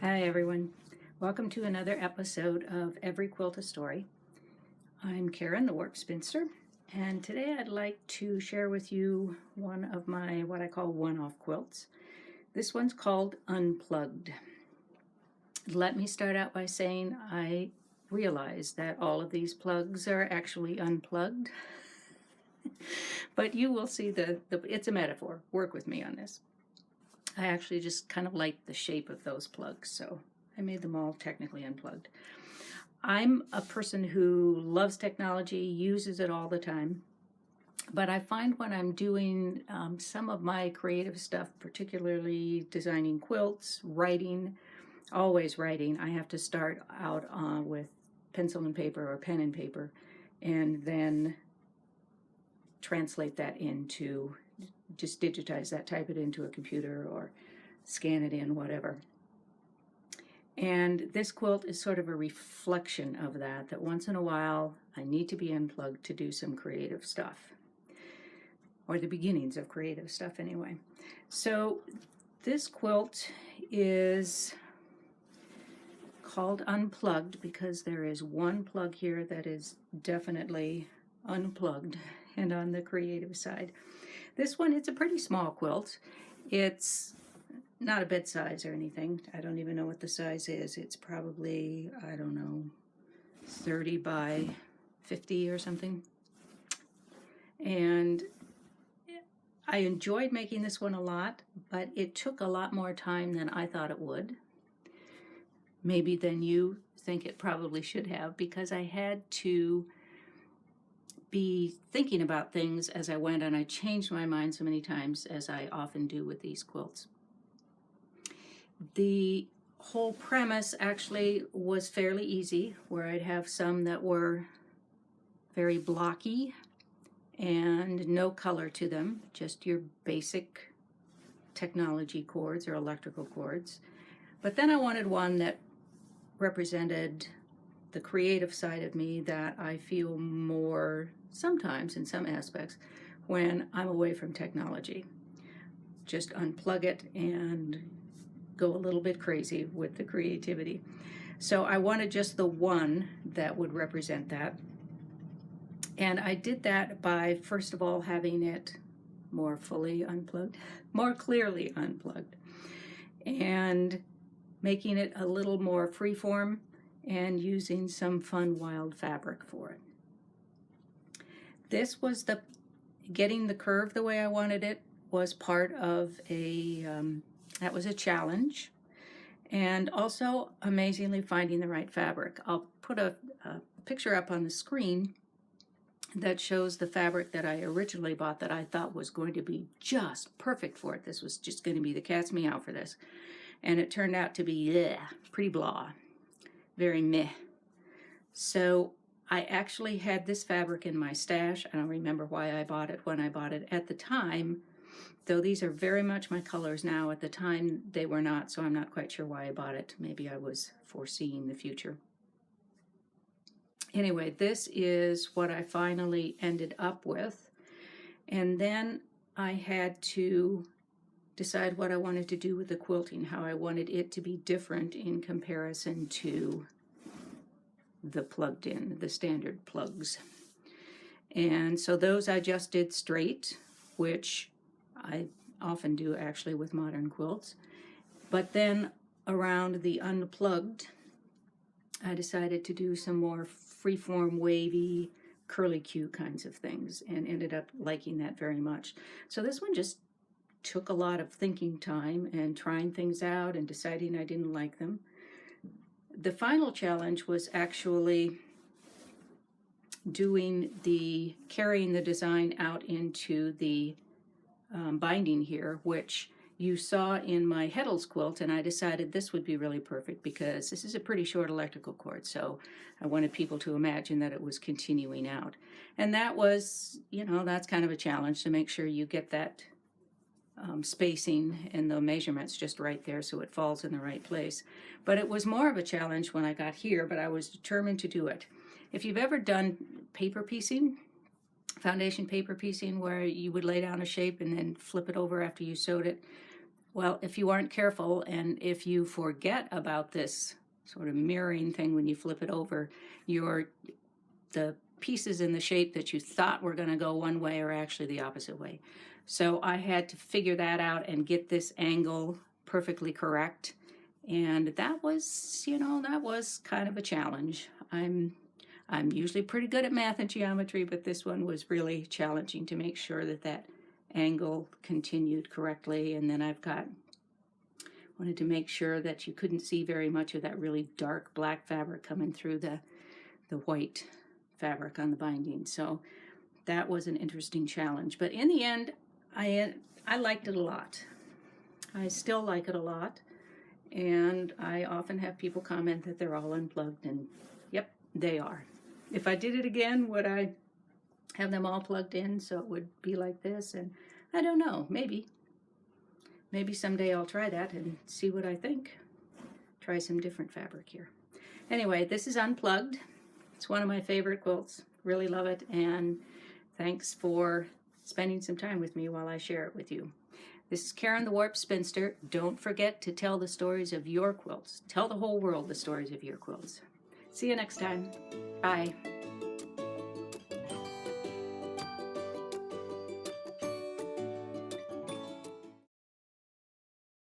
Hi everyone. Welcome to another episode of Every Quilt a Story. I'm Karen, the Work Spinster, and today I'd like to share with you one of my what I call one-off quilts. This one's called Unplugged. Let me start out by saying I realize that all of these plugs are actually unplugged, but you will see it's a metaphor. Work with me on this. I actually just kind of like the shape of those plugs, so I made them all technically unplugged. I'm a person who loves technology, uses it all the time, but I find when I'm doing some of my creative stuff, particularly designing quilts, writing, always writing, I have to start out with pencil and paper or pen and paper, and then translate that into, just digitize that, type it into a computer or scan it in, whatever. And this quilt is sort of a reflection of that once in a while I need to be unplugged to do some creative stuff, or the beginnings of creative stuff anyway. So this quilt is called Unplugged because there is one plug here that is definitely unplugged and on the creative side. This one, it's a pretty small quilt. It's not a bed size or anything. I don't even know what the size is. It's probably, I don't know, 30 by 50 or something. And I enjoyed making this one a lot, but it took a lot more time than I thought it would. Maybe than you think it probably should have, because I had to be thinking about things as I went, and I changed my mind so many times, as I often do with these quilts. The whole premise actually was fairly easy, where I'd have some that were very blocky and no color to them, just your basic technology cords or electrical cords. But then I wanted one that represented the creative side of me that I feel more sometimes in some aspects when I'm away from technology. Just unplug it and go a little bit crazy with the creativity. So I wanted just the one that would represent that. And I did that by, first of all, having it more fully unplugged, more clearly unplugged, and making it a little more freeform and using some fun wild fabric for it. This was getting the curve the way I wanted it was part of that was a challenge, and also amazingly finding the right fabric. I'll put a picture up on the screen that shows the fabric that I originally bought that I thought was going to be just perfect for it. This was just going to be the cat's meow for this. And it turned out to be pretty blah, very meh. So I actually had this fabric in my stash. I don't remember why I bought it when I bought it at the time, though these are very much my colors now. At the time they were not, so I'm not quite sure why I bought it. Maybe I was foreseeing the future. Anyway, this is what I finally ended up with. And then I had to decide what I wanted to do with the quilting, how I wanted it to be different in comparison to the plugged in, the standard plugs. And so those I just did straight, which I often do actually with modern quilts. But then around the unplugged, I decided to do some more freeform, wavy, curly Q kinds of things, and ended up liking that very much. So this one just took a lot of thinking time and trying things out and deciding I didn't like them. The final challenge was actually carrying the design out into the binding here, which you saw in my Heddles quilt, and I decided this would be really perfect because this is a pretty short electrical cord, so I wanted people to imagine that it was continuing out. And that was, that's kind of a challenge to make sure you get that spacing and the measurements just right there so it falls in the right place. But it was more of a challenge when I got here, but I was determined to do it. If you've ever done paper piecing, foundation paper piecing, where you would lay down a shape and then flip it over after you sewed it, Well, if you aren't careful and if you forget about this sort of mirroring thing when you flip it over, the pieces in the shape that you thought were going to go one way are actually the opposite way. So I had to figure that out and get this angle perfectly correct. And that was, that was kind of a challenge. I'm usually pretty good at math and geometry, but this one was really challenging to make sure that that angle continued correctly. And then wanted to make sure that you couldn't see very much of that really dark black fabric coming through the white fabric on the binding. So that was an interesting challenge. But in the end, I liked it a lot. I still like it a lot. And I often have people comment that they're all unplugged, and yep, they are. If I did it again, would I have them all plugged in so it would be like this? And I don't know, maybe. Maybe someday I'll try that and see what I think. Try some different fabric here. Anyway, this is Unplugged. It's one of my favorite quilts. Really love it, and thanks for spending some time with me while I share it with you. This is Karen the Warp Spinster. Don't forget to tell the stories of your quilts. Tell the whole world the stories of your quilts. See you next time. Bye.